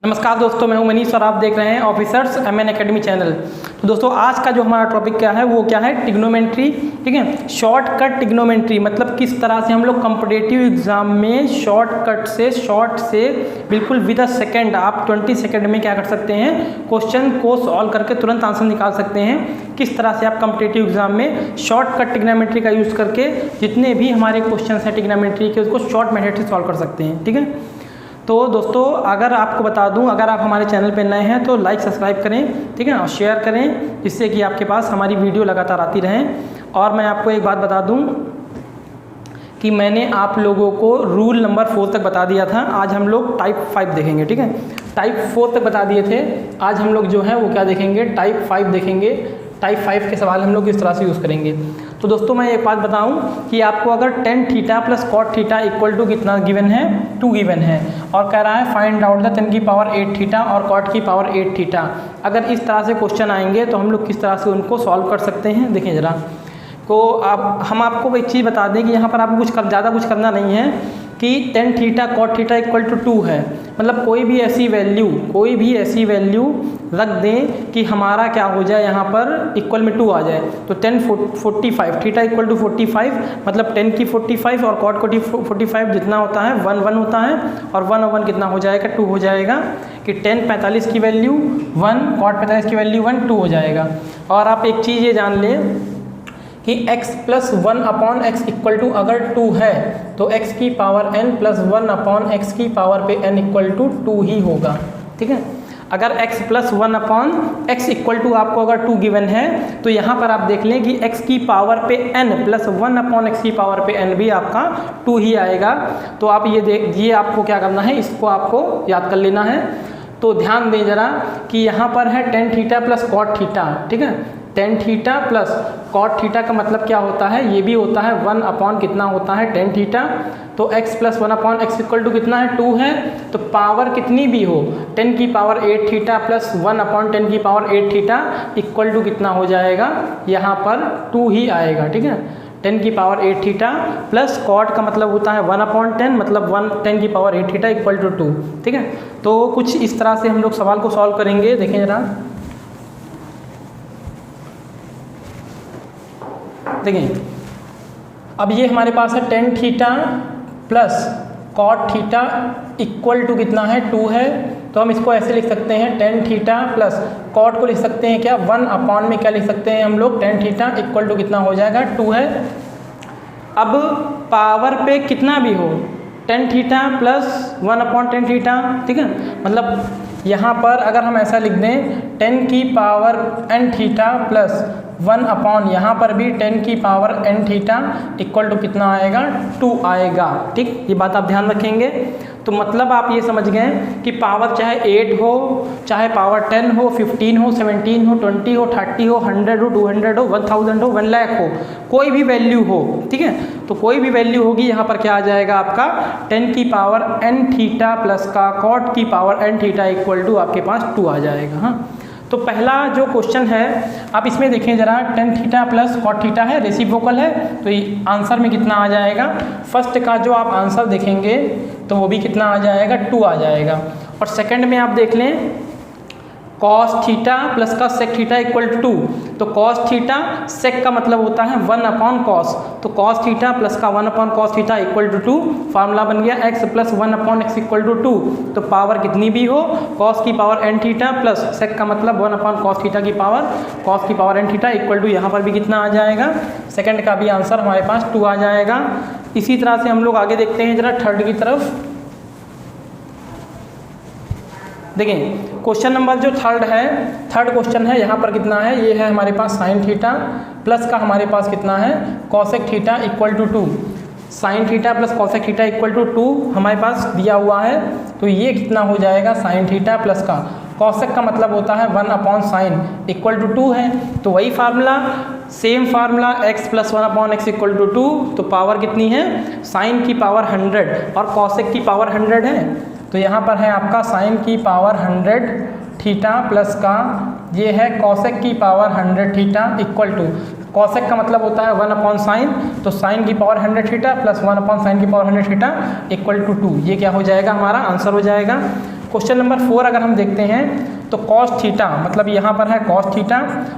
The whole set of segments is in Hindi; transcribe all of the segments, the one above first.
नमस्कार दोस्तों, मैं हूं मनीष और आप देख रहे हैं ऑफिसर्स एमएन एकेडमी चैनल। तो दोस्तों आज का जो हमारा टॉपिक क्या है वो क्या है, ट्रिग्नोमेट्री। ठीक है, शॉर्टकट ट्रिग्नोमेट्री मतलब किस तरह से हम लोग कॉम्पिटिटिव एग्जाम में शॉर्ट से बिल्कुल विद अ सेकेंड आप 20 सेकेंड में क्या कर सकते हैं, क्वेश्चन को सॉल्व करके तुरंत आंसर निकाल सकते हैं। किस तरह से आप कॉम्पिटिटिव एग्जाम में शॉर्टकट ट्रिग्नोमेट्री का यूज़ करके जितने भी हमारे क्वेश्चन हैं ट्रिग्नोमेट्री के उसको शॉर्ट मेथड से सॉल्व कर सकते हैं। ठीक है, तो दोस्तों अगर आपको बता दूं, अगर आप हमारे चैनल पर नए हैं तो लाइक सब्सक्राइब करें, ठीक है, और शेयर करें जिससे कि आपके पास हमारी वीडियो लगातार आती रहें। और मैं आपको एक बात बता दूं कि मैंने आप लोगों को रूल नंबर 4 तक बता दिया था। आज हम लोग टाइप 5 देखेंगे। ठीक है, टाइप 4 तक बता दिए थे, आज हम लोग जो है वो क्या देखेंगे, टाइप 5 देखेंगे। टाइप 5 के सवाल हम लोग इस तरह से यूज़ करेंगे। तो दोस्तों मैं एक बात बताऊं कि आपको अगर tan theta plus cot theta equal to कितना गिवन है, 2 गिवन है, और कह रहा है फाइंड आउट द tan की पावर 8 थीटा और कॉट की पावर 8 थीटा। अगर इस तरह से क्वेश्चन आएंगे तो हम लोग किस तरह से उनको सॉल्व कर सकते हैं, देखिए ज़रा। तो हम आपको एक चीज़ बता दें कि यहाँ पर आपको ज़्यादा कुछ करना नहीं है कि tan theta cot theta equal to 2 है। मतलब कोई भी ऐसी वैल्यू रख दें कि हमारा क्या हो जाए, यहाँ पर इक्वल में 2 आ जाए। तो tan 45 थीटा इक्वल टू 45, मतलब tan की 45 और कॉट को 45 जितना होता है 1 1 होता है, और 1 और 1 कितना हो जाएगा, 2 हो जाएगा। कि tan 45 की वैल्यू 1, कॉट 45 की वैल्यू 1, 2 हो जाएगा। और आप एक चीज़ ये जान लें कि x plus 1 upon X equal to अगर 2 है तो x की power n plus 1 upon X की पावर पे n इक्वल टू 2 ही होगा। ठीक है, अगर x plus 1 upon X equal to आपको अगर 2 गिवन है तो यहाँ पर आप देख लें कि x की पावर पे n प्लस 1 अपॉन एक्स की पावर पे n भी आपका 2 ही आएगा। तो आप ये आपको क्या करना है, इसको आपको याद कर लेना है। तो ध्यान दें ज़रा कि यहाँ पर है tan theta plus cot theta. ठीक है, tan theta plus cot theta का मतलब क्या होता है, ये भी होता है 1 अपॉन कितना होता है tan थीटा। तो x plus 1 upon X equal to कितना है, 2 है। तो पावर कितनी भी हो, 10 की पावर 8 थीटा प्लस 1 अपॉन 10 की पावर 8 थीटा इक्वल टू कितना हो जाएगा, यहाँ पर 2 ही आएगा। ठीक है, 10 की पावर 8 थीटा प्लस कॉट का मतलब होता है 1 अपॉन 10, मतलब 10 की पावर 8 थीटा इक्वल टू 2। ठीक है, तो कुछ इस तरह से हम लोग सवाल को सॉल्व करेंगे। देखें जरा, देखिए अब ये हमारे पास है tan theta plus cot theta equal to कितना है, 2 है। तो हम इसको ऐसे लिख सकते हैं, tan थीटा प्लस कॉट को लिख सकते हैं क्या, 1 अपॉन में क्या लिख सकते हैं हम लोग, tan थीटा इक्वल टू कितना हो जाएगा, 2 है। अब पावर पे कितना भी हो, tan theta plus 1 upon tan theta. ठीक है, मतलब यहाँ पर अगर हम ऐसा लिख दें tan की power n theta plus 1 upon यहाँ पर भी 10 की power n theta equal to कितना आएगा, 2 आएगा। ठीक, ये बात आप ध्यान रखेंगे। तो मतलब आप ये समझ गए कि पावर चाहे 8 हो, चाहे पावर 10 हो, 15 हो, 17 हो, 20 हो, 30 हो, 100 हो, 200 हो, 1000 हो, 1 लाख हो, कोई भी वैल्यू हो। ठीक है, तो कोई भी वैल्यू होगी, यहाँ पर क्या आ जाएगा आपका 10 की पावर n थीटा प्लस का कॉट की power n theta equal to आपके पास 2 आ जाएगा। हाँ, तो पहला जो क्वेश्चन है आप इसमें देखें ज़रा, tan theta plus cot theta है, रेसिप्रोकल है, तो ये आंसर में कितना आ जाएगा, फर्स्ट का जो आप आंसर देखेंगे तो वो भी कितना आ जाएगा, 2 आ जाएगा। और सेकंड में आप देख लें कॉस थीटा प्लस का सेक थीटा इक्वल टू 2। तो कॉस थीटा सेक का मतलब होता है 1 अपॉन कॉस, तो कॉस थीटा प्लस का 1 upon cos theta equal to 2। Formula बन गया x plus 1 upon X equal to 2। तो पावर कितनी भी हो, कॉस की power n theta plus sec का मतलब 1 अपॉन कॉस थीटा की पावर कॉस की power n theta equal to यहाँ पर भी कितना आ जाएगा, सेकंड का भी आंसर हमारे पास 2 आ जाएगा। इसी तरह से हम लोग आगे देखते हैं जरा थर्ड की तरफ। देखिए क्वेश्चन नंबर जो थर्ड क्वेश्चन है, यहाँ पर कितना है, ये है हमारे पास साइन थीटा प्लस का हमारे पास कितना है, cosec theta equal to 2। Sine theta plus cosec theta equal to 2 हमारे पास दिया हुआ है। तो ये कितना हो जाएगा, साइन थीटा प्लस का कॉसेक का मतलब होता है 1 अपॉन साइन इक्वल टू 2 है। तो वही formula, same formula, x plus 1 upon X equal to 2। तो पावर कितनी है, साइन की पावर 100 और कॉसेक की पावर 100 है। तो यहाँ पर है आपका साइन की पावर 100 थीटा प्लस का ये है कॉसेक की power 100 theta equal to, cosec का मतलब होता है 1 अपॉन साइन, तो साइन की power 100 theta plus 1 upon sine की पावर 100 थीटा इक्वल टू 2। ये क्या हो जाएगा, हमारा आंसर हो जाएगा। क्वेश्चन नंबर 4 अगर हम देखते हैं तो कॉस थीटा, मतलब यहाँ पर है कॉस थीटा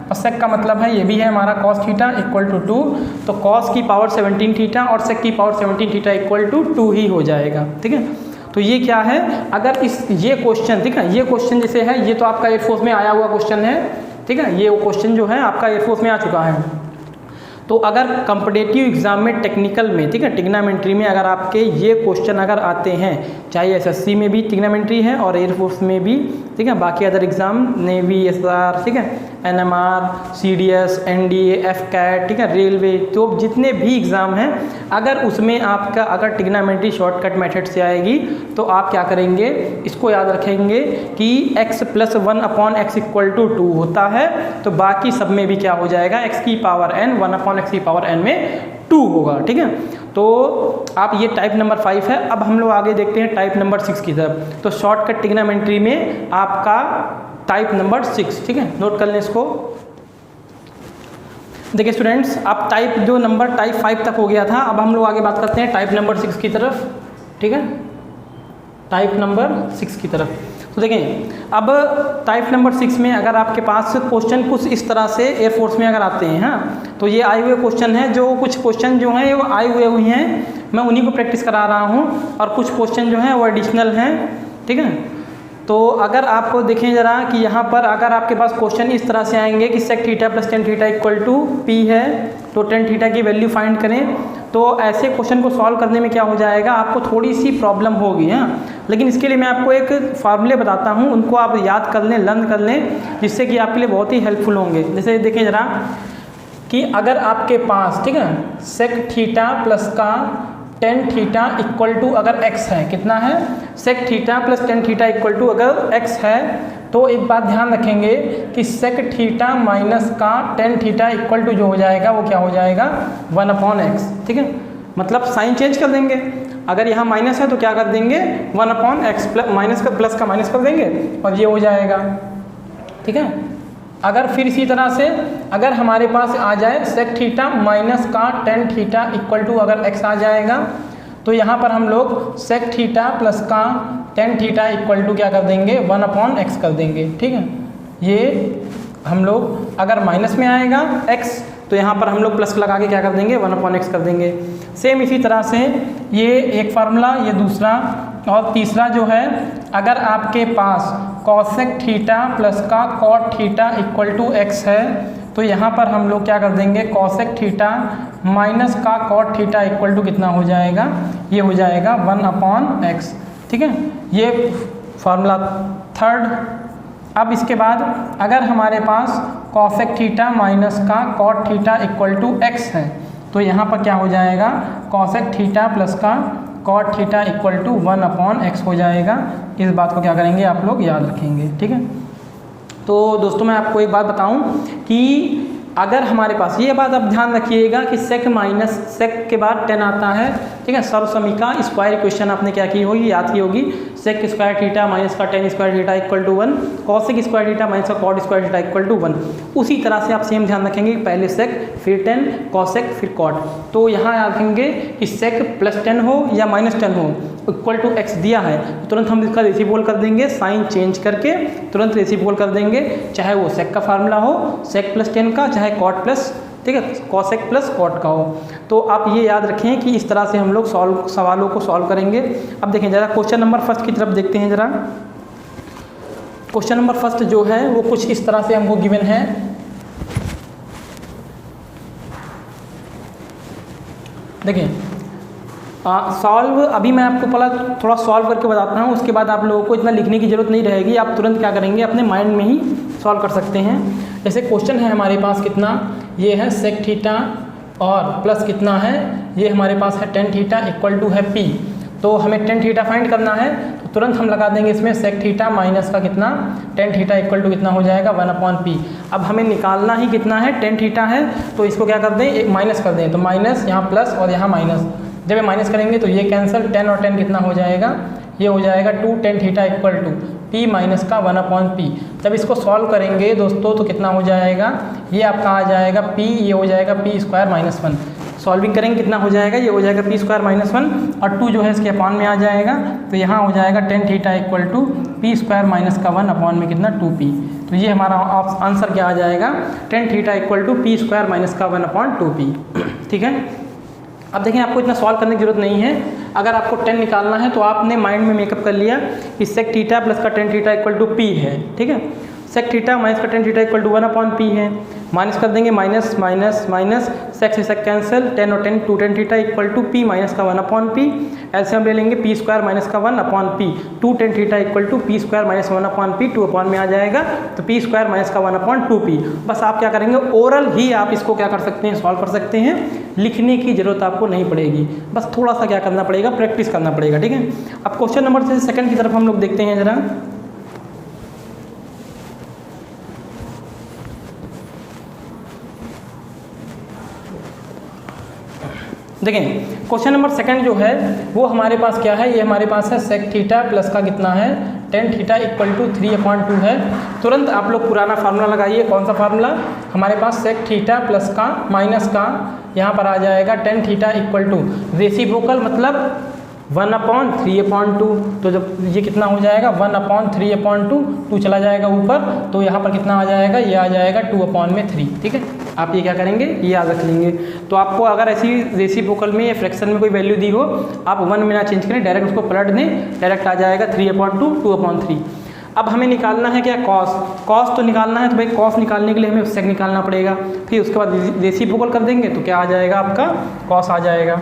और सेक का मतलब है ये भी है हमारा कॉस थीटा इक्वल टू 2, तो कॉस की पावर 17 थीटा और सेक की पावर 17 थीटा इक्वल टू 2 ही हो जाएगा। ठीक है, तो ये क्या है, अगर ये क्वेश्चन, ठीक है, ये क्वेश्चन जैसे है ये तो आपका एयरफोर्स में आया हुआ क्वेश्चन है। ठीक है, ये क्वेश्चन जो है आपका एयरफोर्स में आ चुका है। तो अगर कॉम्पिटिटिव एग्जाम में टेक्निकल में, ठीक है, ट्रिग्नोमेट्री में अगर आपके ये क्वेश्चन अगर आते हैं, चाहे एसएससी में भी ट्रिग्नोमेट्री है और एयरफोर्स में भी, ठीक है, बाकी अदर एग्जाम नेवी, एसआर, ठीक है, एनएमआर, सीडीएस, एनडीए, एफकैट, ठीक है, रेलवे, तो जितने भी एग्ज़ाम हैं अगर उसमें आपका अगर ट्रिग्नोमेट्री शॉर्टकट मेथड से आएगी तो आप क्या करेंगे, इसको याद रखेंगे कि x + 1/x = 2 होता है, तो बाकी सब में भी क्या हो जाएगा, x की पावर n 1/x की पावर n में 2 होगा। ठीक है, तो आप ये टाइप नंबर 5 है। अब हम लोग आगे देखते हैं टाइप नंबर 6 की तरफ। तो शॉर्टकट ट्रिग्नोमेट्री में आपका टाइप नंबर 6, ठीक है, नोट कर लें इसको। देखिए स्टूडेंट्स, अब टाइप टाइप 5 तक हो गया था, अब हम लोग आगे बात करते हैं टाइप नंबर 6 की तरफ। ठीक है, टाइप नंबर 6 की तरफ। तो देखें, अब टाइप नंबर 6 में अगर आपके पास क्वेश्चन कुछ इस तरह से एयरफोर्स में अगर आते हैं, हाँ, तो ये आए हुए क्वेश्चन हैं, जो कुछ क्वेश्चन जो हैं वो आए हुए हैं, मैं उन्हीं को प्रैक्टिस करा रहा हूँ, और कुछ क्वेश्चन जो हैं वो एडिशनल हैं। ठीक है, तो अगर आपको देखें ज़रा कि यहाँ पर अगर आपके पास क्वेश्चन इस तरह से आएंगे कि sec theta + tan theta = p है, तो tan थीटा की वैल्यू फाइंड करें, तो ऐसे क्वेश्चन को सॉल्व करने में क्या हो जाएगा, आपको थोड़ी सी प्रॉब्लम होगी। हाँ, लेकिन इसके लिए मैं आपको एक फार्मूले बताता हूँ, उनको आप याद कर लें, लर्न कर लें, जिससे कि आपके लिए बहुत ही हेल्पफुल होंगे। जैसे देखें ज़रा कि अगर आपके पास, ठीक है, सेक थीटा प्लस का tan थीटा = अगर x है, कितना है, सेक थीटा + tan थीटा = अगर x है, तो एक बात ध्यान रखेंगे कि सेक थीटा माइनस का tan थीटा = जो हो जाएगा वो क्या हो जाएगा, 1/x। ठीक है, मतलब साइन चेंज कर देंगे, अगर यहाँ माइनस है तो क्या कर देंगे, 1/x, माइनस का प्लस का माइनस कर देंगे और ये हो जाएगा। ठीक है, अगर फिर इसी तरह से अगर हमारे पास आ जाए सेक थीटा माइनस का tan थीटा = अगर x आ जाएगा, तो यहाँ पर हम लोग सेक थीटा प्लस का tan थीटा = क्या कर देंगे, 1/x कर देंगे। ठीक है, ये हम लोग अगर माइनस में आएगा x, तो यहाँ पर हम लोग प्लस लगा के क्या कर देंगे, 1/x कर देंगे। सेम इसी तरह से ये एक फार्मूला, ये दूसरा, और तीसरा जो है, अगर आपके पास कॉसेक थीटा प्लस का कॉट थीटा = x है, तो यहाँ पर हम लोग क्या कर देंगे, कॉसेक थीटा माइनस का कॉट थीटा = कितना हो जाएगा, ये हो जाएगा 1/x। ठीक है, ये फार्मूला थर्ड। अब इसके बाद अगर हमारे पास कॉसेक थीटा माइनस का कॉट थीटा = x है, तो यहाँ पर क्या हो जाएगा, कॉसेक थीटा प्लस का कॉट थीटा = 1/x हो जाएगा। इस बात को क्या करेंगे, आप लोग याद रखेंगे। ठीक है, तो दोस्तों मैं आपको एक बात बताऊं कि अगर हमारे पास, ये बात आप ध्यान रखिएगा कि सेक माइनस सेक के बाद tan आता है। ठीक है, सर्वसमीका स्क्वायर इक्वेशन आपने क्या की होगी, याद की होगी, सेक स्क्वायर थीटा माइनस का tan square theta = 1, cosec square theta minus का कॉट स्क्वायर थीटा = 1। उसी तरह से आप सेम ध्यान रखेंगे, पहले सेक फिर tan, कॉसेक फिर कॉट। तो यहाँ याद रखेंगे कि सेक + tan हो या -10 हो, =x दिया है, तुरंत हम इसका रेसिप्रोकल कर देंगे, साइन चेंज करके तुरंत रेसिप्रोकल कर देंगे, चाहे वो सेक का फार्मूला हो, सेक + tan का, चाहे कॉट प्लस, ठीक है, कॉसेक + कॉट का हो। तो आप ये याद रखें कि इस तरह से हम लोग सवालों को सॉल्व करेंगे। अब देखें ज़रा क्वेश्चन नंबर 1 की तरफ देखते हैं। ज़रा क्वेश्चन नंबर 1 जो है वो कुछ इस तरह से हमको गिवन है। देखें, सॉल्व अभी मैं आपको पहले थोड़ा सॉल्व करके बताता हूँ, उसके बाद आप लोगों को इतना लिखने की ज़रूरत नहीं रहेगी, आप तुरंत क्या करेंगे, अपने माइंड में ही सॉल्व कर सकते हैं। जैसे क्वेश्चन है हमारे पास कितना, ये है सेक थीटा और प्लस कितना है, ये हमारे पास है tan थीटा = है p, तो हमें tan थीटा फाइंड करना है, तो तुरंत हम लगा देंगे इसमें सेक थीटा माइनस का कितना, tan थीटा = कितना हो जाएगा, 1/p। अब हमें निकालना ही कितना है, tan थीटा है, तो इसको क्या कर दें, एक माइनस कर दें, तो माइनस यहाँ प्लस और यहाँ माइनस, जब ये माइनस करेंगे तो ये कैंसिल, tan और tan कितना हो जाएगा, ये हो जाएगा 2 tan थीटा = p माइनस का 1/p। जब इसको सॉल्व करेंगे दोस्तों तो कितना हो जाएगा, ये आपका आ जाएगा p, ये हो जाएगा p² - 1। सॉल्विंग करेंगे कितना हो जाएगा, ये हो जाएगा p² - 1 और 2 जो है इसके अपान में आ जाएगा, तो यहाँ हो जाएगा tan theta equal to p² - 1 upon में कितना 2p। तो ये हमारा आंसर क्या आ जाएगा, tan theta equal to p² - 1 upon 2p। ठीक है, अब देखें आपको इतना सॉल्व करने की जरूरत नहीं है। अगर आपको tan निकालना है तो आपने माइंड में मेकअप कर लिया कि sec थीटा प्लस का tan theta equal to p है। ठीक है, sec थीटा माइनस का tan theta equal to 1 upon p है, माइनस कर देंगे माइनस माइनस माइनस, sec से sec कैंसिल, tan और tan 2 tan theta equal to p minus का 1 अपान p, एलसीएम ले लेंगे p² - 1 upon p, 2 tan theta equal to p² - 1 upon p, 2 upon में आ जाएगा तो p² - 1 अपान 2p। बस आप क्या करेंगे, ओरल ही आप इसको क्या कर सकते हैं, सॉल्व कर सकते हैं, लिखने की जरूरत आपको नहीं पड़ेगी, बस थोड़ा सा क्या करना पड़ेगा, प्रैक्टिस करना पड़ेगा। ठीक है, अब क्वेश्चन नंबर 2 की तरफ हम लोग देखते हैं जरा। देखें क्वेश्चन नंबर 2 जो है वो हमारे पास क्या है, ये हमारे पास है sec थीटा प्लस का कितना है tan थीटा इक्वल टू 3/2 है। तुरंत आप लोग पुराना फार्मूला लगाइए, कौन सा फार्मूला, हमारे पास sec थीटा प्लस का माइनस का यहाँ पर आ जाएगा tan theta equal to reciprocal मतलब 1/3/2, तो जब ये कितना हो जाएगा 1/3/2, 2 चला जाएगा ऊपर, तो यहाँ पर कितना आ जाएगा, ये आ जाएगा 2/3। ठीक है, आप ये क्या करेंगे, ये याद रख लेंगे। तो आपको अगर ऐसी रेसिप्रोकल में या फ्रैक्शन में कोई वैल्यू दी हो, आप 1 में ना चेंज करें, डायरेक्ट उसको पलट दें, डायरेक्ट आ जाएगा 3/2, 2/3। अब हमें निकालना है क्या, कॉस तो निकालना है, तो भाई कॉस निकालने के लिए हमें सेक निकालना पड़ेगा, फिर उसके बाद रेसिप्रोकल कर देंगे तो क्या आ जाएगा आपका कॉस आ जाएगा।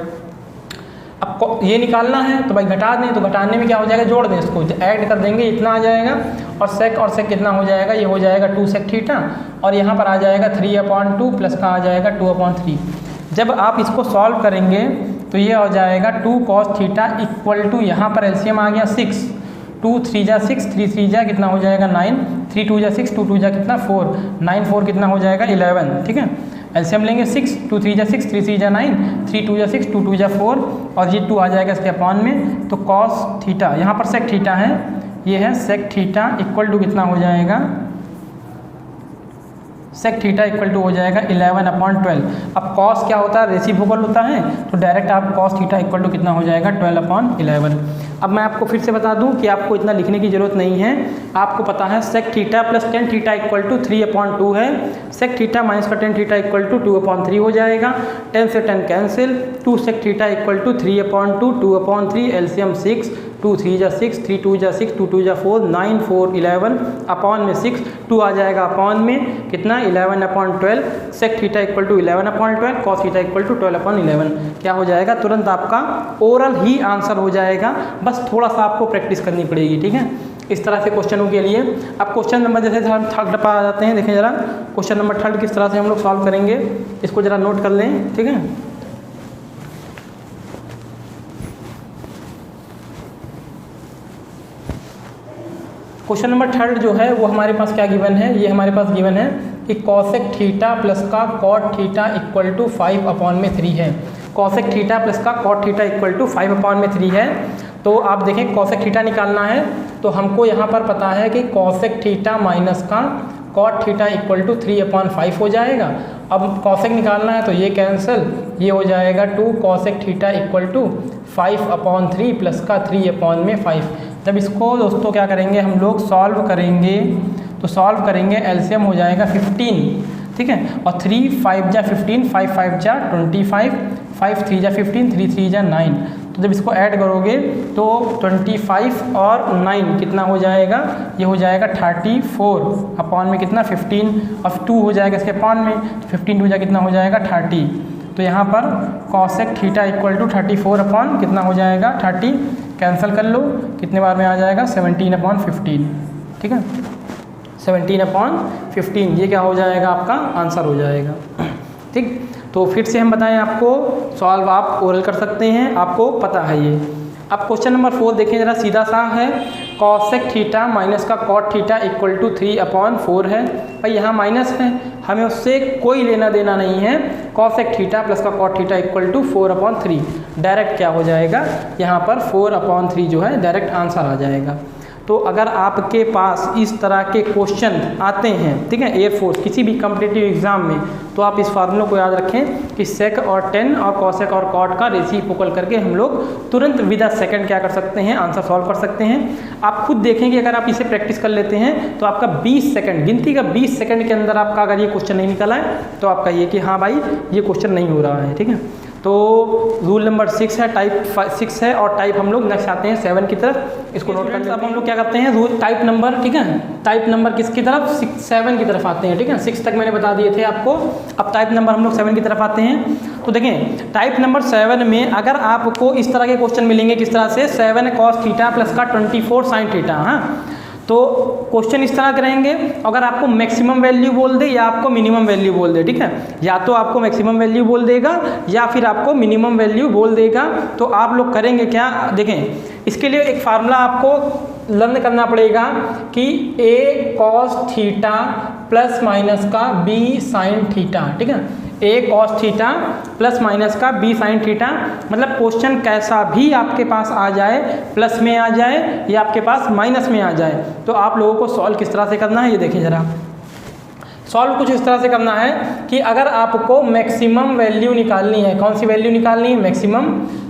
अब ये निकालना है तो भाई घटा दें, तो घटाने में क्या हो जाएगा, जोड़ दें, इसको ऐड कर देंगे, इतना आ जाएगा, और सेक कितना हो जाएगा, ये हो जाएगा 2 sec थीटा, और यहाँ पर आ जाएगा 3/2 प्लस का आ जाएगा 2/3। जब आप इसको सॉल्व करेंगे तो ये हो जाएगा 2 cos थीटा इक्वल टू, यहाँ पर एलसीएम आ गया 6, 2 3 जा 6, 3 3 जा कितना हो जाएगा 9, 3 2 जा 6, 2 2 जा कितना 4, 9 4 कितना हो जाएगा 11। ठीक है, एलसीएम लेंगे 6, 2 3 जा 6, 3 3 जा 9, 3 2 जा 6, 2 2 जा 4, और ये 2 आ जाएगा इसके अपान में, तो cos थीटा, यहाँ पर sec थीटा है, ये है sec थीटा इक्वल टू कितना हो जाएगा, sec थीटा इक्वल टू हो जाएगा 11/12। अब cos क्या होता है, रेसिप्रोकल होता है, तो डायरेक्ट आप cos थीटा इक्वल टू कितना हो जाएगा 12/11। अब मैं आपको फिर से बता दूं कि आपको इतना लिखने की ज़रूरत नहीं है, आपको पता है sec theta plus tan theta equal to 3/2 है, sec थीटा माइनस का tan थीटा इक्वल टू 2/3 हो जाएगा, 10 से 10 cancel, 2 sec theta equal to 3/2, 2/3, LCM 6, 2 3 जा 6, 3 2 जा 6, 2 2 जा 4, 9 4 11 अपान में 6, 2 आ जाएगा अपान में कितना 11/12, sec theta equal to 11/12, cos theta equal to 12/11। क्या हो जाएगा, तुरंत आपका ओरल ही आंसर हो जाएगा, बस थोड़ा सा आपको प्रैक्टिस करनी पड़ेगी। ठीक है, इस तरह से क्वेश्चनों के लिए। अब क्वेश्चन नंबर जैसे हम 3 पर आ जाते हैं, देखें जरा क्वेश्चन नंबर 3 किस तरह से हम लोग सॉल्व करेंगे, इसको जरा नोट कर लें। ठीक है, क्वेश्चन नंबर 3 जो है वो हमारे पास क्या गिवन है, ये हमारे पास गिवन है कि cosec थीटा प्लस का cot थीटा इक्वल टू 5/3 है। cosec थीटा प्लस का cot थीटा इक्वल टू 5/3 है। तो आप देखें cosec थीटा निकालना है, तो हमको यहाँ पर पता है कि cosec थीटा माइनस का cot थीटा इक्वल टू 3/5 हो जाएगा। अब cosec निकालना है तो ये कैंसिल, ये हो जाएगा 2 cosec theta equal to 5/3 plus का 3/5। जब इसको दोस्तों क्या करेंगे हम लोग सॉल्व करेंगे, तो सॉल्व करेंगे एलसीएम हो जाएगा 15। ठीक है, और 3 5 जा 15, 5 5 जा 25, 5 3 जा 15, 3 3 जा 9। तो जब इसको ऐड करोगे तो 25 और 9 कितना हो जाएगा, ये हो जाएगा 34 अपान में कितना 15, और 2 हो जाएगा इसके अपान में, तो 15 2 जा कितना हो जाएगा 30। तो यहाँ पर cosec थीटा इक्वल टू 34 अपान कितना हो जाएगा 30, कैंसिल कर लो, कितने बार में आ जाएगा 17/15। ठीक है, 17/15 ये क्या हो जाएगा, आपका आंसर हो जाएगा। ठीक, तो फिर से हम बताएं आपको, सॉल्व आप ओरल कर सकते हैं, आपको पता है ये। अब क्वेश्चन नंबर 4 देखें जरा, सीधा सा है, cosec थीटा माइनस का cot थीटा इक्वल टू 3/4 है। भाई यहाँ माइनस है, हमें उससे कोई लेना देना नहीं है, cosec थीटा प्लस का cot theta equal to 4/3। Direct क्या हो जाएगा, यहाँ पर 4/3 जो है डायरेक्ट आंसर आ जाएगा। तो अगर आपके पास इस तरह के क्वेश्चन आते हैं, ठीक है, एयरफोर्स किसी भी कॉम्पिटिटिव एग्जाम में, तो आप इस फार्मूला को याद रखें कि सेक और टेन और कॉसेक और कॉट का रेसिप्रोकल करके हम लोग तुरंत विद अ सेकंड क्या कर सकते हैं, आंसर सॉल्व कर सकते हैं। आप खुद देखेंगे अगर आप इसे प्रैक्टिस कर लेते हैं तो आपका 20 सेकंड, गिनती का 20 सेकंड के अंदर आपका अगर ये क्वेश्चन नहीं निकला है तो आप कहिए कि हाँ भाई ये क्वेश्चन नहीं हो रहा है, ठीक है। तो रूल नंबर 6 है, टाइप 6 है, और टाइप हम लोग नेक्स्ट आते हैं 7 की तरफ। इसको नोट करते हैं। अब हम लोग क्या करते हैं, रूल टाइप नंबर, ठीक है, टाइप नंबर किसकी तरफ, 7 की तरफ आते हैं, ठीक है। 6 तक मैंने बता दिए थे आपको, अब टाइप नंबर हम लोग 7 की तरफ आते हैं। तो देखें टाइप नंबर 7 में अगर आपको इस तरह के क्वेश्चन मिलेंगे, किस तरह से, 7 cos थीटा प्लस का 24 sin थीटा, हाँ, तो क्वेश्चन इस तरह के रहेंगे। अगर आपको मैक्सिमम वैल्यू बोल दे या आपको मिनिमम वैल्यू बोल दे, ठीक है, या तो आपको मैक्सिमम वैल्यू बोल देगा या फिर आपको मिनिमम वैल्यू बोल देगा, तो आप लोग करेंगे क्या, देखें इसके लिए एक फार्मूला आपको लर्न करना पड़ेगा कि a cos theta plus minus का b sin थीटा, ठीक है, a cos theta plus minus का b sin थीटा, मतलब क्वेश्चन कैसा भी आपके पास आ जाए, प्लस में आ जाए या आपके पास माइनस में आ जाए, तो आप लोगों को सॉल्व किस तरह से करना है ये देखिए ज़रा। सॉल्व कुछ इस तरह से करना है कि अगर आपको मैक्सिमम वैल्यू निकालनी है, कौन सी वैल्यू निकालनी है, मैक्सिमम,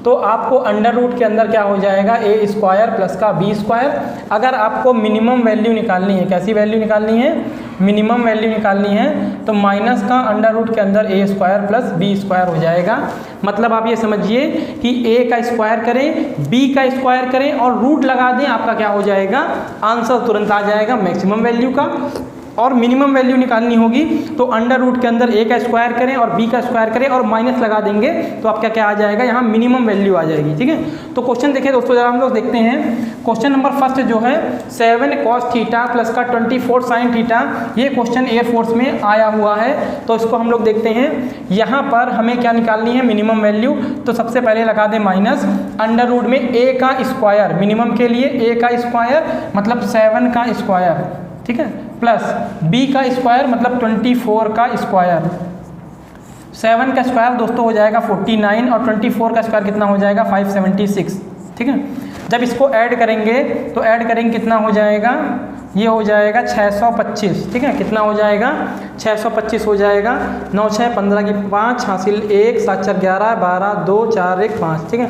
तो आपको अंडर रूट के अंदर क्या हो जाएगा, ए स्क्वायर प्लस का बी स्क्वायर। अगर आपको मिनिमम वैल्यू निकालनी है, कैसी वैल्यू निकालनी है, मिनिमम वैल्यू निकालनी है, तो माइनस का अंडर रूट के अंदर ए स्क्वायर प्लस बी स्क्वायर हो जाएगा। मतलब आप ये समझिए कि ए का स्क्वायर करें, बी का स्क्वायर करें और रूट लगा दें, आपका क्या हो जाएगा, आंसर तुरंत आ जाएगा मैक्सिमम वैल्यू का। और मिनिमम वैल्यू निकालनी होगी तो अंडर रूट के अंदर ए का स्क्वायर करें और बी का स्क्वायर करें और माइनस लगा देंगे, तो आपका क्या आ जाएगा, यहाँ मिनिमम वैल्यू आ जाएगी, ठीक है। तो क्वेश्चन देखिए दोस्तों, जरा हम लोग देखते हैं क्वेश्चन नंबर फर्स्ट जो है 7 cos थीटा प्लस का 24 sin थीटा, ये क्वेश्चन एयरफोर्स में आया हुआ है। तो इसको हम लोग देखते हैं, यहाँ पर हमें क्या निकालनी है, मिनिमम वैल्यू। तो सबसे पहले लगा दें माइनस, अंडर रूट में ए का स्क्वायर, मिनिमम के लिए ए का स्क्वायर मतलब 7 का स्क्वायर, ठीक है, प्लस b का स्क्वायर मतलब 24 का स्क्वायर। 7 का स्क्वायर दोस्तों हो जाएगा 49 और 24 का स्क्वायर कितना हो जाएगा 576, ठीक है। जब इसको ऐड करेंगे तो ऐड करेंगे कितना हो जाएगा, ये हो जाएगा 625, ठीक है, कितना हो जाएगा 625 हो जाएगा। 9 6 15 की 5 हासिल 1 7 4 11 12 2 4 1 5, ठीक है,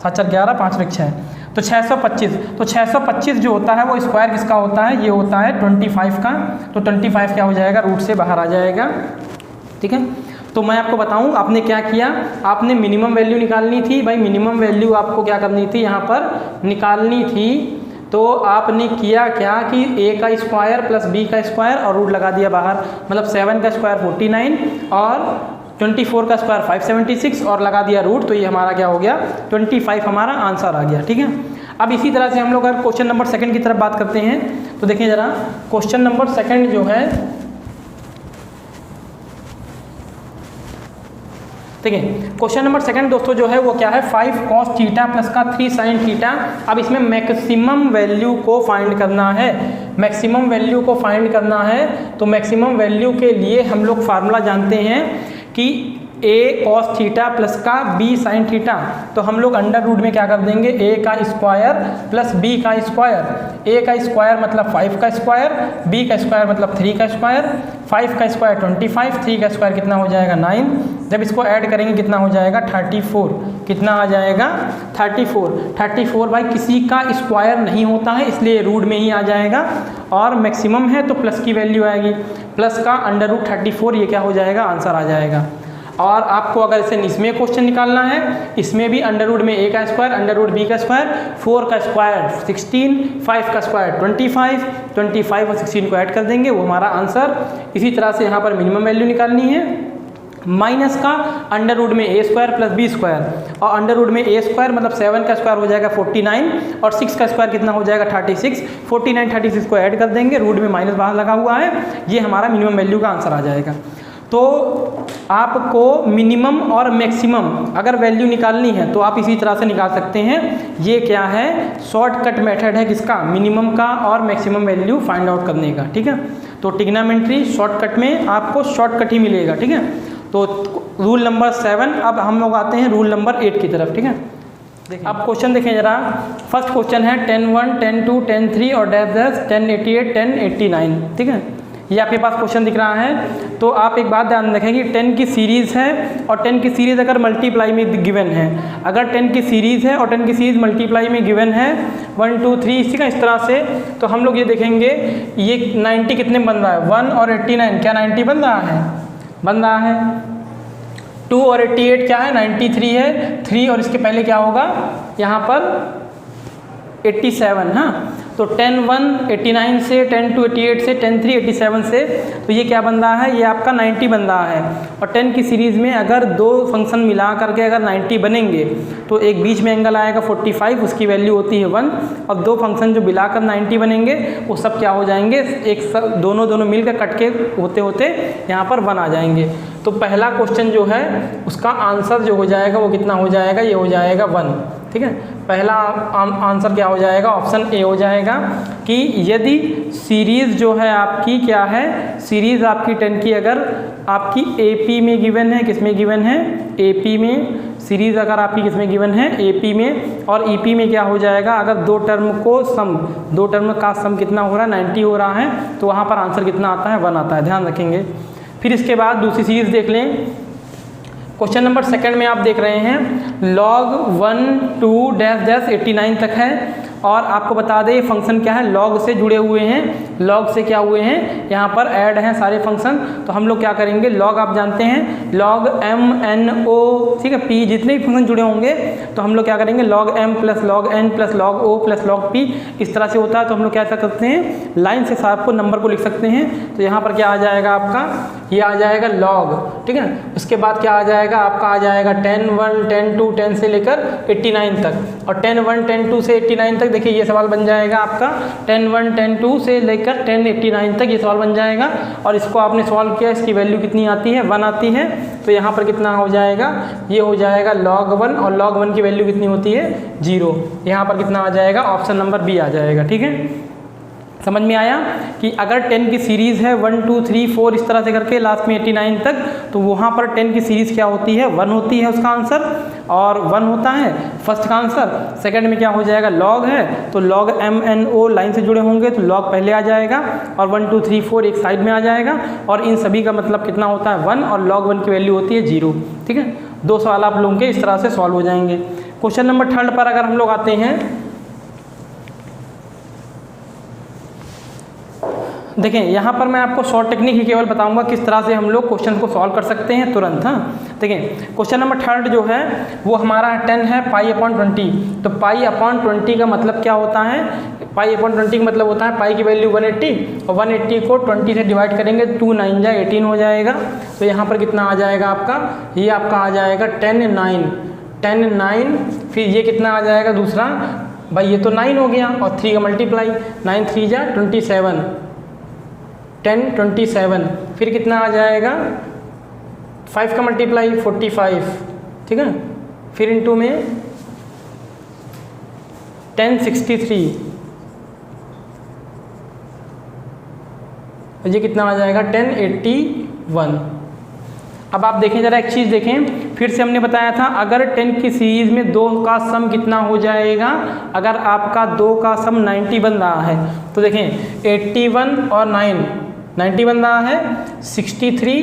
7 4 11 5 1 6, तो 625। तो 625 जो होता है वो स्क्वायर किसका होता है, ये होता है 25 का। तो 25 क्या हो जाएगा, रूट से बाहर आ जाएगा, ठीक है। तो मैं आपको बताऊं आपने क्या किया, आपने मिनिमम वैल्यू निकालनी थी भाई, मिनिमम वैल्यू आपको क्या करनी थी, यहाँ पर निकालनी थी। तो आपने किया क्या कि a का स्क्वायर प्लस b का स्क्वायर और रूट लगा दिया बाहर, मतलब 7 का स्क्वायर 49 और 24 का स्क्वायर 576 और लगा दिया रूट, तो ये हमारा क्या हो गया 25 हमारा आंसर आ गया, ठीक है। अब इसी तरह से हम लोग अगर क्वेश्चन नंबर 2 की तरफ बात करते हैं तो देखिए ज़रा, क्वेश्चन नंबर 2 जो है, ठीक है, क्वेश्चन नंबर 2 दोस्तों जो है वो क्या है, 5 cos थीटा प्लस का 3 sin थीटा। अब इसमें मैक्सिमम वैल्यू को फाइंड करना है, मैक्सिमम वैल्यू को फाइंड करना है। तो मैक्सिमम वैल्यू के लिए हम लोग फार्मूला जानते हैं कि a cos थीटा प्लस का b sin थीटा, तो हम लोग अंडर रूट में क्या कर देंगे, a का स्क्वायर प्लस b का स्क्वायर। a का स्क्वायर मतलब 5 का स्क्वायर, b का स्क्वायर मतलब 3 का स्क्वायर, 5 का स्क्वायर 25, 3 का स्क्वायर कितना हो जाएगा 9। जब इसको ऐड करेंगे कितना हो जाएगा 34, कितना आ जाएगा 34 भाई किसी का स्क्वायर नहीं होता है इसलिए रूट में ही आ जाएगा, और मैक्सिमम है तो प्लस की वैल्यू आएगी, प्लस का अंडर रूट 34, ये क्या हो जाएगा आंसर आ जाएगा। और आपको अगर इसे इसमें क्वेश्चन निकालना है, इसमें भी अंडर रूट में a का स्क्वायर, अंडर रूट b का स्क्वायर, 4 का स्क्वायर 16, 5 का स्क्वायर 25, 25 और 16 को ऐड कर देंगे, वो हमारा आंसर। इसी तरह से यहाँ पर मिनिमम वैल्यू निकालनी है, माइनस का अंडर रूट में a square plus b square, और अंडर रूट में a स्क्वायर मतलब 7 का स्क्वायर हो जाएगा 49 और 6 का स्क्वायर कितना हो जाएगा 36, 49 36 को ऐड कर देंगे, रूट में माइनस बाहर लगा हुआ है, ये हमारा मिनिमम वैल्यू का आंसर आ जाएगा। तो आपको मिनिमम और मैक्सिमम अगर वैल्यू निकालनी है तो आप इसी तरह से निकाल सकते हैं। ये क्या है, शॉर्टकट मेथड है किसका, मिनिमम का और मैक्सिमम वैल्यू फाइंड आउट करने का, ठीक है। तो ट्रिग्नोमेट्री शॉर्टकट में आपको शॉर्टकट ही मिलेगा, ठीक है। तो रूल नंबर 7, अब हम लोग आते हैं रूल नंबर 8 की तरफ, ठीक है। अब क्वेश्चन देखें जरा। फर्स्ट क्वेश्चन है 10(1), 10(2), 10(3) और डैश डैश 1088, 1089, ठीक है। ये आपके पास क्वेश्चन दिख रहा है। तो आप एक बात ध्यान रखें कि 10 की सीरीज़ है और 10 की सीरीज़ अगर मल्टीप्लाई में गिवन है, अगर 10 की सीरीज़ है और 10 की सीरीज़ मल्टीप्लाई में गिवन है 1 2 3 इसी का इस तरह से, तो हम लोग ये देखेंगे ये 90 कितने बन रहा है 1 और 89, क्या 90 बन रहा है? बन रहा है। 2 और 88 क्या है 93 है, 3 और इसके पहले क्या होगा यहाँ पर 87, हाँ। तो 10(1) 89 से, 10(2) 88 से, 10(3) 87 से, तो ये क्या बन रहा है? ये आपका 90 बन रहा है। और 10 की सीरीज़ में अगर दो फंक्शन मिला करके अगर 90 बनेंगे तो एक बीच में एंगल आएगा 45, उसकी वैल्यू होती है 1, और दो फंक्शन जो मिलाकर 90 बनेंगे वो सब क्या हो जाएंगे, एक दोनों मिलकर कट के होते होते यहाँ पर 1 आ जाएंगे। तो पहला क्वेश्चन जो है उसका आंसर जो हो जाएगा वो कितना हो जाएगा, ये हो जाएगा 1, ठीक है। पहला आंसर क्या हो जाएगा, ऑप्शन ए हो जाएगा कि यदि सीरीज़ जो है आपकी क्या है, सीरीज़ आपकी 10 की अगर आपकी एपी में गिवन है, किस में गिवन है, एपी में, सीरीज़ अगर आपकी किस में गिवन है, एपी में, और ईपी में क्या हो जाएगा, अगर दो टर्म का सम कितना हो रहा है 90 हो रहा है, तो वहाँ पर आंसर कितना आता है 1 आता है, ध्यान रखेंगे। फिर इसके बाद दूसरी सीरीज़ देख लें। क्वेश्चन नंबर सेकंड में आप देख रहे हैं log 1 2 डैश डैश 89 तक है, और आपको बता दें ये फंक्शन क्या है, log से जुड़े हुए हैं, log से क्या हुए हैं, यहाँ पर ऐड हैं सारे फंक्शन। तो हम लोग क्या करेंगे, log आप जानते हैं log m n o, ठीक है, p जितने भी फंक्शन जुड़े होंगे तो हम लोग क्या करेंगे log m plus log n plus log o plus log p इस तरह से होता है। तो हम लोग क्या कर सकते हैं, लाइन से आपको नंबर को लिख सकते हैं। तो यहाँ पर क्या आ जाएगा आपका, ये आ जाएगा log, ठीक है। उसके बाद क्या आ जाएगा आपका, आ जाएगा 10(1), 10(2), 10 से लेकर 89 तक, और 10(1), 10(2) से 89 तक देखिए ये सवाल बन जाएगा आपका 10(1), 10(2) से लेकर 1089 तक ये सवाल बन जाएगा। और इसको आपने सॉल्व किया, इसकी वैल्यू कितनी आती है 1 आती है। तो यहाँ पर कितना हो जाएगा, ये हो जाएगा log 1, और log 1 की वैल्यू कितनी होती है 0। यहाँ पर कितना आ जाएगा, ऑप्शन नंबर बी आ जाएगा, ठीक है। समझ में आया कि अगर 10 की सीरीज़ है 1 2 3 4 इस तरह से करके लास्ट में 89 तक, तो वहाँ पर 10 की सीरीज़ क्या होती है 1 होती है उसका आंसर, और 1 होता है फर्स्ट का आंसर। सेकंड में क्या हो जाएगा, log है तो log m n o line से जुड़े होंगे तो log पहले आ जाएगा, और 1 2 3 4 एक साइड में आ जाएगा, और इन सभी का मतलब कितना होता है 1, और log 1 की वैल्यू होती है 0, ठीक है। दो सवाल आप लोगों के इस तरह से सॉल्व हो जाएंगे। क्वेश्चन नंबर थर्ड पर अगर हम लोग आते हैं, देखें यहाँ पर मैं आपको शॉर्ट टेक्निक ही केवल बताऊंगा किस तरह से हम लोग क्वेश्चन को सॉल्व कर सकते हैं तुरंत, हाँ। देखें क्वेश्चन नंबर थर्ड जो है वो हमारा 10 है π/20। तो π/20 का मतलब क्या होता है, π/20 का मतलब होता है पाई की वैल्यू 180, और 180 को 20 से डिवाइड करेंगे 2 9 जा 18 हो जाएगा। तो यहाँ पर कितना आ जाएगा आपका, ये आपका आ जाएगा 10 9, फिर ये कितना आ जाएगा दूसरा, भाई ये तो 9 हो गया, और 3 का मल्टीप्लाई 9 3 जा 27, 10 27, फिर कितना आ जाएगा 5 का मल्टीप्लाई 45, ठीक है, फिर इनटू में 10 63, ये कितना आ जाएगा 10 81। अब आप देखें जरा एक चीज़ देखें, फिर से हमने बताया था अगर 10 की सीरीज़ में 2 का सम कितना हो जाएगा, अगर आपका 2 का सम 90 बन रहा है तो देखें 81 और 9 90 बन रहा है, 63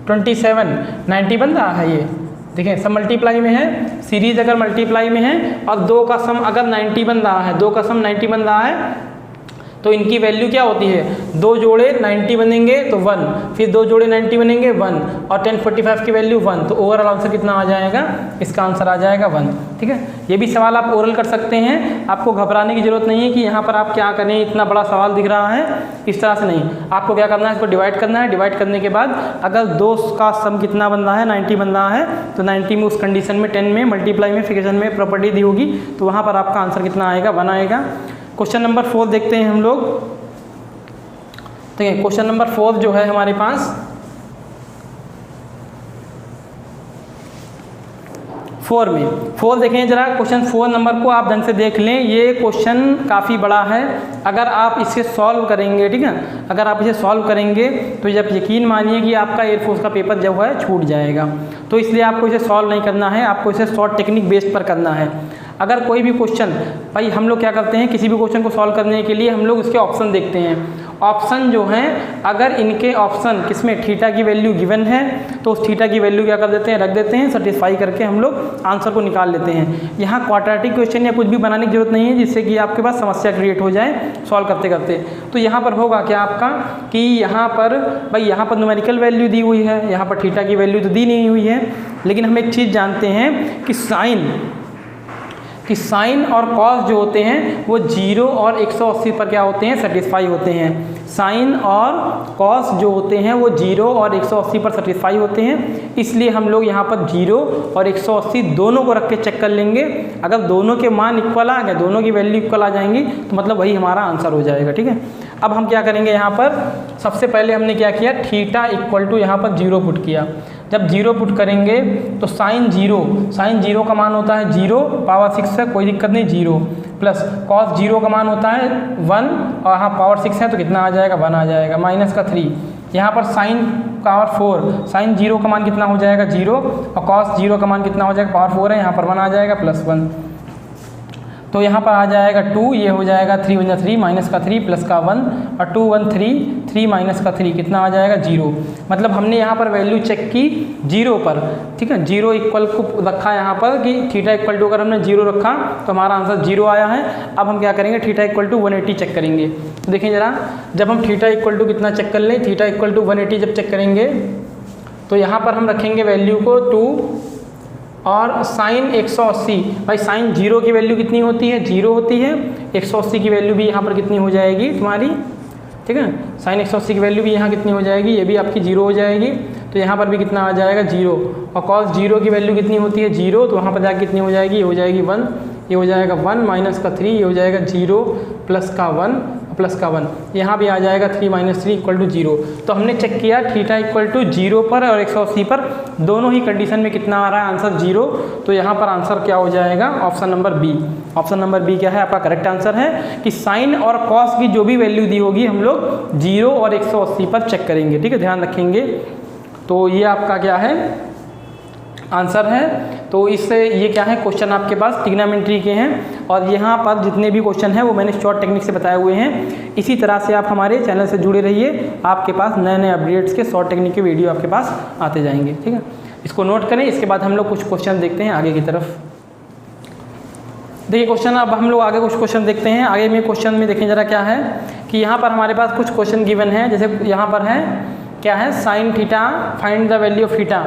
27 90 बन रहा है। ये देखें सब मल्टीप्लाई में है, सीरीज अगर मल्टीप्लाई में है और 2 का सम अगर 90 बन रहा है, 2 का सम 90 बन रहा है, तो इनकी वैल्यू क्या होती है, 2 जोड़े 90 बनेंगे तो 1, फिर 2 जोड़े 90 बनेंगे 1, और 1045 की वैल्यू 1। तो ओवरऑल आंसर कितना आ जाएगा, इसका आंसर आ जाएगा 1, ठीक है। ये भी सवाल आप ओरल कर सकते हैं, आपको घबराने की जरूरत नहीं है कि यहाँ पर आप क्या करें, इतना बड़ा सवाल दिख रहा है, इस तरह से नहीं। आपको क्या करना है, इसको डिवाइड करना है, डिवाइड करने के बाद अगर 2 का सम कितना बन रहा है 90 बन रहा है, तो 90 में उस कंडीशन में 10 में मल्टीप्लाईफिकेशन में प्रॉपर्टी दी होगी, तो वहाँ पर आपका आंसर कितना आएगा 1 आएगा। क्वेश्चन नंबर 4 देखते हैं हम लोग। देखिए क्वेश्चन नंबर 4 जो है हमारे पास 4 में 4 देखें जरा, क्वेश्चन 4 नंबर को आप ढंग से देख लें। ये क्वेश्चन काफ़ी बड़ा है, अगर आप इसे सॉल्व करेंगे, ठीक है, अगर आप इसे सॉल्व करेंगे तो जब यकीन मानिए कि आपका एयरफोर्स का पेपर जो है छूट जाएगा। तो इसलिए आपको इसे सॉल्व नहीं करना है, आपको इसे शॉर्ट टेक्निक बेस्ड पर करना है। अगर कोई भी क्वेश्चन, भाई हम लोग क्या करते हैं, किसी भी क्वेश्चन को सॉल्व करने के लिए हम लोग उसके ऑप्शन देखते हैं। ऑप्शन जो हैं, अगर इनके ऑप्शन किसमें थीटा की वैल्यू गिवन है तो उस थीटा की वैल्यू क्या कर देते हैं, रख देते हैं, सेटिस्फाई करके हम लोग आंसर को निकाल लेते हैं। यहाँ क्वाड्रेटिक क्वेश्चन या कुछ भी बनाने की जरूरत नहीं है जिससे कि आपके पास समस्या क्रिएट हो जाए सॉल्व करते करते। तो यहाँ पर होगा क्या आपका कि यहाँ पर भाई यहाँ पर न्यूमेरिकल वैल्यू दी हुई है, यहाँ पर थीटा की वैल्यू तो दी नहीं हुई है, लेकिन हम एक चीज़ जानते हैं कि साइन और कॉस जो होते हैं वो 0 और 180 पर क्या होते हैं, सेटिस्फाई होते हैं। साइन और कॉस जो होते हैं वो 0 और 180 पर सेटिस्फाई होते हैं, इसलिए हम लोग यहाँ पर 0 और 180 दोनों को रख के चेक कर लेंगे। अगर दोनों के मान इक्वल आ गए, दोनों की वैल्यू इक्वल आ जाएंगी तो मतलब वही हमारा आंसर हो जाएगा। ठीक है, अब हम क्या करेंगे, यहाँ पर सबसे पहले हमने क्या किया, थीटा इक्वल टू यहाँ पर 0 पुट किया। जब 0 पुट करेंगे तो साइन 0 का मान होता है 0 पावर 6 है, कोई दिक्कत नहीं, 0 प्लस कॉस 0 का मान होता है 1 और यहाँ पावर 6 है तो कितना आ जाएगा, 1 आ जाएगा, माइनस का 3। यहाँ पर साइन पावर 4, साइन 0 का मान कितना हो जाएगा, 0 और कॉस 0 का मान कितना हो जाएगा, पावर 4 है, यहाँ पर 1 आ जाएगा प्लस 1। तो यहाँ पर आ जाएगा 2, ये हो जाएगा 3 × 3 माइनस का 3 प्लस का 1 और 2 1 3 माइनस का 3 कितना आ जाएगा, 0। मतलब हमने यहाँ पर वैल्यू चेक की 0 पर। ठीक है, 0 इक्वल को रखा यहाँ पर कि थीटा इक्वल टू, अगर हमने 0 रखा तो हमारा आंसर 0 आया है। अब हम क्या करेंगे, थीटा इक्वल टू 180 चेक करेंगे। तो देखें ज़रा, जब हम थीटा इक्वल टू कितना चेक कर लें, थीटा इक्वल टू 180 जब चेक करेंगे तो यहाँ पर हम रखेंगे वैल्यू को 2 और साइन 180, भाई साइन 0 की वैल्यू कितनी होती है, 0 होती है, 180 की वैल्यू भी यहाँ पर कितनी हो जाएगी तुम्हारी। ठीक है, साइन 180 की वैल्यू भी यहाँ कितनी हो जाएगी, ये भी आपकी 0 हो जाएगी, तो यहाँ पर भी कितना आ जाएगा, 0। और कॉस 0 की वैल्यू कितनी होती है, 0, तो वहाँ पर जाकर कितनी हो जाएगी, ये हो जाएगी 1, ये हो जाएगा 1 माइनस का 3, ये हो जाएगा 0 प्लस का 1 प्लस का 1, यहाँ भी आ जाएगा 3 - 3 इक्वल टू 0। तो हमने चेक किया थीटा इक्वल टू 0 पर और 180 पर दोनों ही कंडीशन में कितना आ रहा है, आंसर 0। तो यहाँ पर आंसर क्या हो जाएगा, option number B. Option number B क्या है आपका करेक्ट आंसर है कि साइन और कॉस की जो भी वैल्यू दी होगी हम लोग 0 और 180 पर चेक करेंगे। ठीक है, ध्यान रखेंगे। तो ये आपका क्या है आंसर है। तो इससे ये क्या है, क्वेश्चन आपके पास ट्रिग्नोमेट्री के हैं और यहाँ पर जितने भी क्वेश्चन हैं वो मैंने शॉर्ट टेक्निक से बताए हुए हैं। इसी तरह से आप हमारे चैनल से जुड़े रहिए, आपके पास नए नए अपडेट्स के शॉर्ट टेक्निक के वीडियो आपके पास आते जाएंगे। ठीक है, इसको नोट करें। इसके बाद हम लोग कुछ क्वेश्चन देखते हैं आगे की तरफ। देखिए क्वेश्चन, अब हम लोग आगे कुछ क्वेश्चन देखते हैं। आगे में क्वेश्चन में देखें जरा क्या है कि यहाँ पर हमारे पास कुछ क्वेश्चन गिवन है। जैसे यहाँ पर है क्या है, sine theta find the value of theta.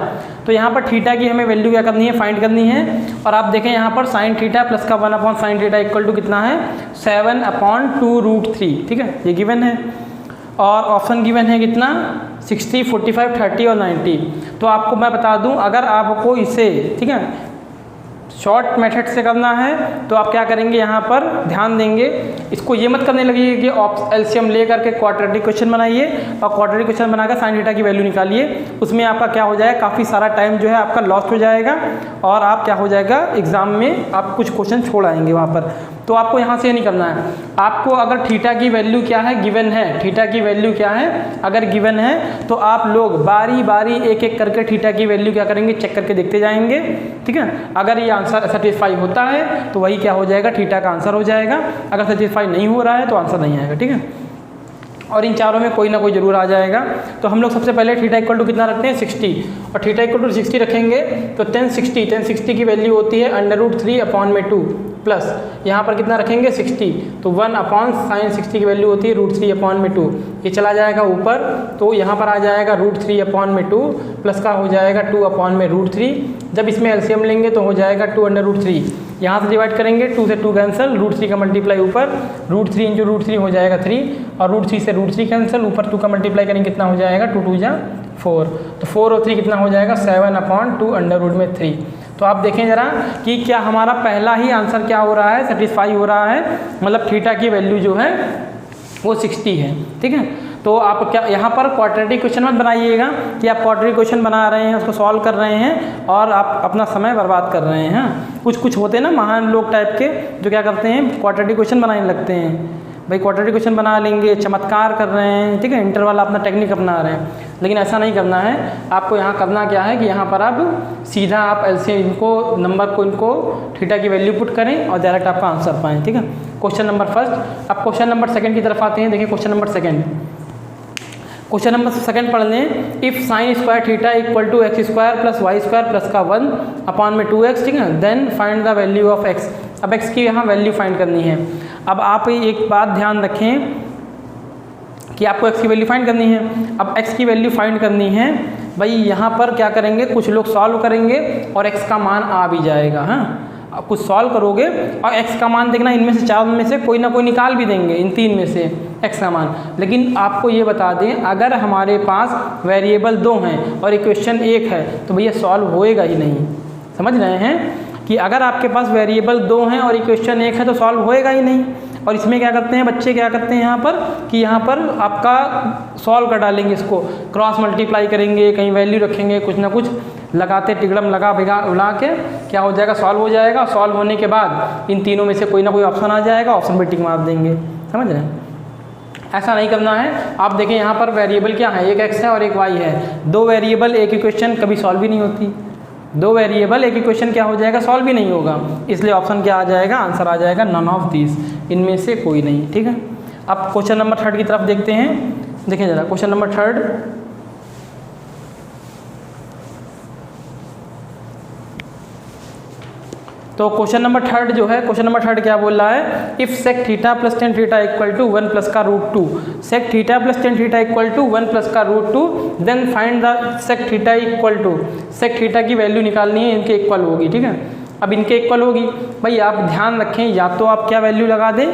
तो यहाँ पर थीटा की हमें वैल्यू क्या करनी है, फाइंड करनी है। और आप देखें यहाँ पर साइन थीटा प्लस का 1/sin थीटा इक्वल टू कितना है, 7/2√3। ठीक है, ये गिवन है और ऑप्शन गिवन है कितना, 60, 45, 30 और 90। तो आपको मैं बता दूं, अगर आपको इसे ठीक है शॉर्ट मेथड से करना है तो आप क्या करेंगे, यहाँ पर ध्यान देंगे, इसको ये मत करने लगिए कि एलसीएम ले करके क्वाड्रेटिक क्वेश्चन बनाइए और क्वाड्रेटिक क्वेश्चन बनाकर साइन थीटा की वैल्यू निकालिए। उसमें आपका क्या हो जाएगा, काफ़ी सारा टाइम जो है आपका लॉस्ट हो जाएगा और आप क्या हो जाएगा, एग्जाम में आप कुछ क्वेश्चन छोड़ आएंगे वहाँ पर। तो आपको यहाँ से नहीं करना है। आपको अगर थीटा की वैल्यू क्या है, गिवन है, थीटा की वैल्यू क्या है अगर गिवन है तो आप लोग बारी बारी एक एक करके थीटा की वैल्यू क्या करेंगे, चेक करके देखते जाएंगे। ठीक है, अगर ये आंसर सेटिस्फाई होता है तो वही क्या हो जाएगा, थीटा का आंसर हो जाएगा। अगर सेटिस्फाई नहीं हो रहा है तो आंसर नहीं आएगा। ठीक है, और इन चारों में कोई ना कोई जरूर आ जाएगा। तो हम लोग सबसे पहले थीटा इक्वल टू कितना रखते हैं, 60, और थीटा इक्वल टू 60 रखेंगे तो 1060 की वैल्यू होती है √3/2 प्लस यहाँ पर कितना रखेंगे 60, तो 1/sin 60 की वैल्यू होती है √3/2। ये चला जाएगा ऊपर तो यहाँ पर आ जाएगा √3/2 प्लस का हो जाएगा 2/√3। जब इसमें एलसीएम लेंगे तो हो जाएगा 2/√3। यहाँ से डिवाइड करेंगे, 2 से 2 कैंसिल, √3 का मल्टीप्लाई ऊपर, √3 × √3 हो जाएगा 3 और √3 से √3 कैंसिल, ऊपर 2 का मल्टीप्लाई करेंगे कितना हो जाएगा, 2 2 जा 4, तो 4 और 3 कितना हो जाएगा 7/2√3। तो आप देखें जरा कि क्या हमारा पहला ही आंसर क्या हो रहा है, सेटिस्फाई हो रहा है, मतलब थीटा की वैल्यू जो है वो 60 है। ठीक है, तो आप क्या यहाँ पर क्वाड्रेटिक क्वेश्चन मत बनाइएगा कि आप क्वाड्रेटिक क्वेश्चन बना रहे हैं, उसको सॉल्व कर रहे हैं और आप अपना समय बर्बाद कर रहे हैं। कुछ होते हैं ना महान लोग टाइप के जो क्या करते हैं, क्वाड्रेटिक क्वेश्चन बनाने लगते हैं। भाई क्वाड्रेटिक क्वेश्चन बना लेंगे, चमत्कार कर रहे हैं, ठीक है, इंटरवल अपना टेक्निक अपना रहे हैं, लेकिन ऐसा नहीं करना है। आपको यहाँ करना क्या है कि यहाँ पर आप सीधा आप एलसीएम इनको नंबर को इनको थीटा की वैल्यू पुट करें और डायरेक्ट आपका आंसर पाएँ, ठीक है। Question number first. अब क्वेश्चन नंबर सेकंड की तरफ आते हैं। देखिए question number second, question number second पढ़ लें। If sine square theta equal to x square plus y square plus का 1 अपॉन में 2x, ठीक है, then find the value of x। अब x की यहाँ वैल्यू फाइंड करनी है। अब आप एक बात ध्यान रखें कि आपको x की वैल्यू फाइंड करनी है। अब x की वैल्यू फाइंड करनी है भाई, यहाँ पर क्या करेंगे, कुछ लोग सॉल्व करेंगे और x का मान आ भी जाएगा। हाँ, आप कुछ सॉल्व करोगे और x का मान देखना, इनमें से चारों में से कोई ना कोई निकाल भी देंगे, इन तीन में से x का मान। लेकिन आपको ये बता दें, अगर हमारे पास वेरिएबल 2 हैं और इक्वेशन 1 है तो भैया सॉल्व होएगा ही नहीं। समझ रहे हैं कि अगर आपके पास वेरिएबल 2 हैं और इक्वेशन 1 है तो सॉल्व होएगा ही नहीं। और इसमें क्या करते हैं बच्चे, क्या करते हैं यहाँ पर कि यहाँ पर आपका सॉल्व कर डालेंगे, इसको क्रॉस मल्टीप्लाई करेंगे, कहीं वैल्यू रखेंगे, कुछ ना कुछ लगाते टिकड़म लगा भिगा उड़ा के क्या हो जाएगा, सॉल्व हो जाएगा। सॉल्व होने के बाद इन तीनों में से कोई ना कोई ऑप्शन आ जाएगा, ऑप्शन पर टिक मार देंगे। समझ रहे हैं, ऐसा नहीं करना है। आप देखें यहाँ पर वेरिएबल क्या है, एक x है और एक y है। दो वेरिएबल एक इक्वेशन कभी सॉल्व ही नहीं होती। दो वेरिएबल एक इक्वेशन क्या हो जाएगा, सॉल्व ही नहीं होगा। इसलिए ऑप्शन क्या आ जाएगा, आंसर आ जाएगा नन ऑफ दिस, इनमें से कोई नहीं। ठीक है, अब क्वेश्चन नंबर 3 की तरफ देखते हैं। देखें जरा क्वेश्चन नंबर 3। तो क्वेश्चन नंबर 3 जो है, क्वेश्चन नंबर 3 क्या बोल रहा है, if sec theta plus tan theta equal to 1 plus का √2, sec theta plus tan theta equal to 1 plus का √2, then find the sec theta equal to, sec theta की वैल्यू निकालनी है, इनके इक्वल होगी। ठीक है, अब इनके इक्वल होगी भाई, आप ध्यान रखें, या तो आप क्या वैल्यू लगा दें,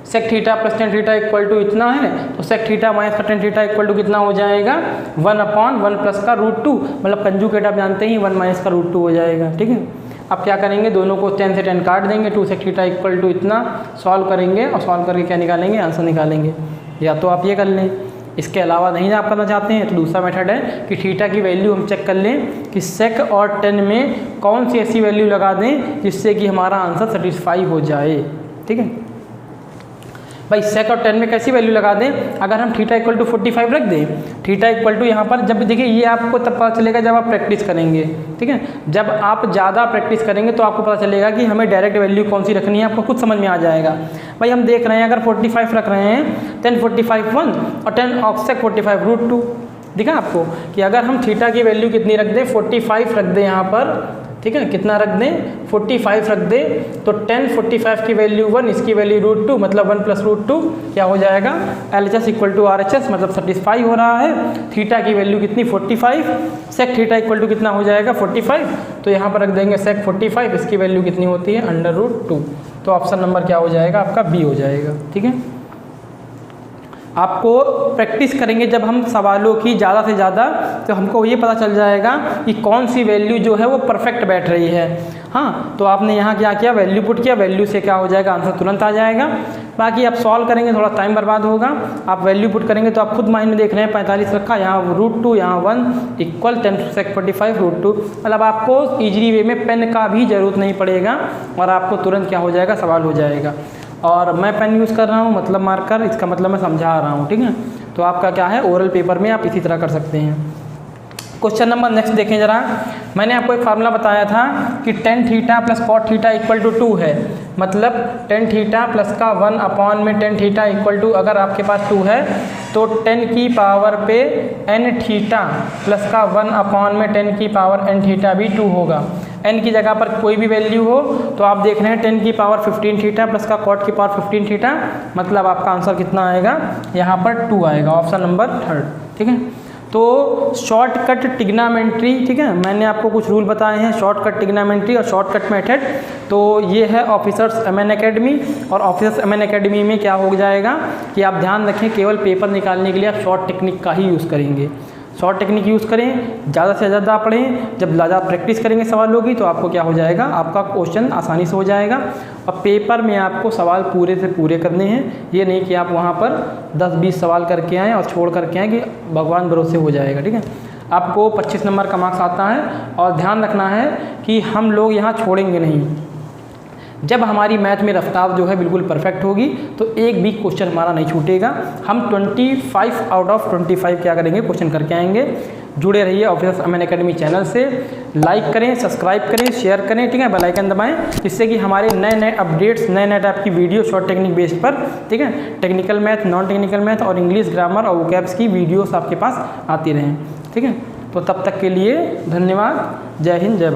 sec theta plus tan theta equal to इतना है तो सेक थीटा माइनस का टेन थीटा इक्वल टू कितना हो जाएगा, 1/1 प्लस का √2, मतलब कंजुगेट आप जानते ही 1 माइनस का √2 हो जाएगा। ठीक है, अब क्या करेंगे, दोनों को 10 से 10 काट देंगे, 2 सेक थीटा इक्वल टू इतना सॉल्व करेंगे और सॉल्व करके क्या निकालेंगे, आंसर निकालेंगे। या तो आप ये कर लें, इसके अलावा नहीं आप करना चाहते हैं तो दूसरा मेथड है कि थीटा की वैल्यू हम चेक कर लें कि सेक और 10 में कौन सी ऐसी वैल्यू लगा दें जिससे कि हमारा आंसर सेटिस्फाई हो जाए। ठीक है भाई, सेक और 10 में कैसी वैल्यू लगा दें, अगर हम थीटा इक्वल टू 45 रख दें, थीटा इक्वल टू यहाँ पर, जब देखिए ये आपको तब पता चलेगा जब आप प्रैक्टिस करेंगे। ठीक है, जब आप ज़्यादा प्रैक्टिस करेंगे तो आपको पता चलेगा कि हमें डायरेक्ट वैल्यू कौन सी रखनी है, आपको खुद समझ में आ जाएगा। भाई हम देख रहे हैं, अगर 45 रख रहे हैं, 10 45 1 और 10 और सेक 45 √2, दिखा आपको कि अगर हम थीटा की वैल्यू कितनी रख दें, 45 रख दें यहाँ पर, ठीक है, कितना रख दें, 45 रख दें, तो 10 45 की वैल्यू 1, इसकी वैल्यू √2, मतलब 1 प्लस √2 क्या हो जाएगा, LHS इक्वल टू RHS, मतलब सेटिस्फाई हो रहा है। थीटा की वैल्यू कितनी, 45, सेक थीटा इक्वल टू कितना हो जाएगा, 45, तो यहाँ पर रख देंगे सेक 45, इसकी वैल्यू कितनी होती है, √2, तो ऑप्शन नंबर क्या हो जाएगा, आपका बी हो जाएगा। ठीक है, आपको प्रैक्टिस करेंगे जब हम सवालों की ज़्यादा से ज़्यादा, तो हमको ये पता चल जाएगा कि कौन सी वैल्यू जो है वो परफेक्ट बैठ रही है। हाँ, तो आपने यहाँ क्या किया, वैल्यू पुट किया, वैल्यू से क्या हो जाएगा, आंसर तुरंत आ जाएगा। बाकी आप सॉल्व करेंगे थोड़ा टाइम बर्बाद होगा, आप वैल्यू पुट करेंगे तो आप खुद माइंड में देख रहे हैं 45 रखा, यहाँ √2, यहाँ 1 इक्वल 10 सेक 45 √2, मतलब आपको ईजी वे में पेन का भी ज़रूरत नहीं पड़ेगा और आपको तुरंत क्या हो जाएगा, सवाल हो जाएगा। और मैं पेन यूज़ कर रहा हूँ, मतलब मार्कर, इसका मतलब मैं समझा रहा हूँ। ठीक है, तो आपका क्या है, ओरल पेपर में आप इसी तरह कर सकते हैं। क्वेश्चन नंबर नेक्स्ट देखें जरा। मैंने आपको एक फार्मूला बताया था कि tan theta plus cot theta equal to 2 है, मतलब टेन थीटा प्लस का 1 में टेन थीटा इक्वल टू, अगर आपके पास 2 है तो 10 की पावर पे n थीटा प्लस का 1 में 10 की पावर n थीटा भी 2 होगा। n की जगह पर कोई भी वैल्यू हो तो आप देख रहे हैं 10 की पावर 15 थीटा प्लस का कॉट की पावर 15 थीटा, मतलब आपका आंसर कितना आएगा, यहाँ पर 2 आएगा, ऑप्शन नंबर 3। ठीक है, तो शॉर्टकट टिग्नामेंट्री, ठीक है, मैंने आपको कुछ रूल बताए हैं, शॉर्टकट टिग्नामेंट्री और शॉर्टकट मेथड। तो ये है ऑफिसर्स MN अकेडमी, और ऑफिसर्स MN अकेडमी में क्या हो जाएगा कि आप ध्यान रखें, केवल पेपर निकालने के लिए आप शॉर्ट टेक्निक का ही यूज़ करेंगे। शॉर्ट टेक्निक यूज़ करें, ज़्यादा से ज़्यादा पढ़ें, जब ज़्यादा प्रैक्टिस करेंगे सवालों की तो आपको क्या हो जाएगा, आपका क्वेश्चन आसानी से हो जाएगा। और पेपर में आपको सवाल पूरे से पूरे करने हैं, ये नहीं कि आप वहाँ पर 10-20 सवाल करके आएँ और छोड़ करके आएँ कि भगवान भरोसे हो जाएगा। ठीक है, आपको 25 नंबर का मार्क्स आता है, और ध्यान रखना है कि हम लोग यहाँ छोड़ेंगे नहीं। जब हमारी मैथ में रफ्तार जो है बिल्कुल परफेक्ट होगी तो एक भी क्वेश्चन हमारा नहीं छूटेगा। हम 25 आउट ऑफ 25 क्या करेंगे, क्वेश्चन करके आएंगे। जुड़े रहिए ऑफिसर्स अमन एकेडमी चैनल से, लाइक करें, सब्सक्राइब करें, शेयर करें, ठीक है, बेल आइकन दबाएं, जिससे कि हमारे नए नए अपडेट्स, नए नए टाइप की वीडियो शॉर्ट टेक्निक बेस पर, ठीक है, technical math, non technical math और इंग्लिश ग्रामर और वोकैब्स की वीडियोस आपके पास आती रहें, ठीक है। तो तब तक के लिए धन्यवाद। जय हिंद, जय भारत।